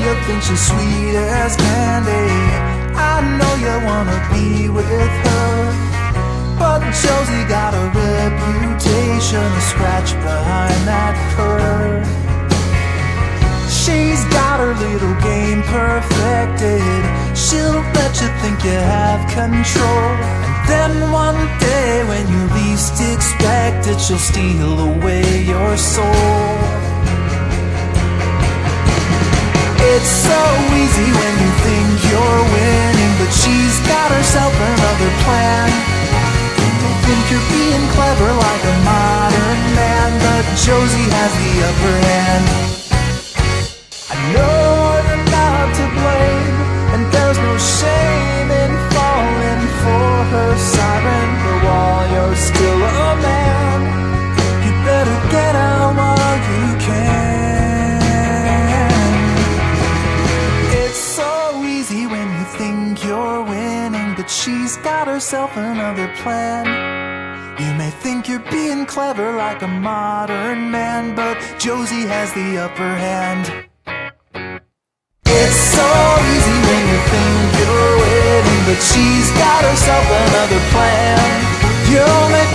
you think she's sweet as candy. I know you wanna be with her, but Josie got a reputation to scratch behind that curve. She's got her little game perfected. She'll let you think you have control, and then one day when you least expect it, she'll steal away your soul. It's so easy when you think you're winning, but she's got herself another plan. You think you're being clever like a modern man, but Josie has the upper hand. I know you're not to blame, and there's no shame in falling for her siren. But while you're still a man, you better get out while you can. It's so easy when you think you're winning, but she's got herself another plan. You may think you're being clever like a modern man, but Josie has the upper hand. It's so easy when you think you're winning, but she's got herself another plan. You'll make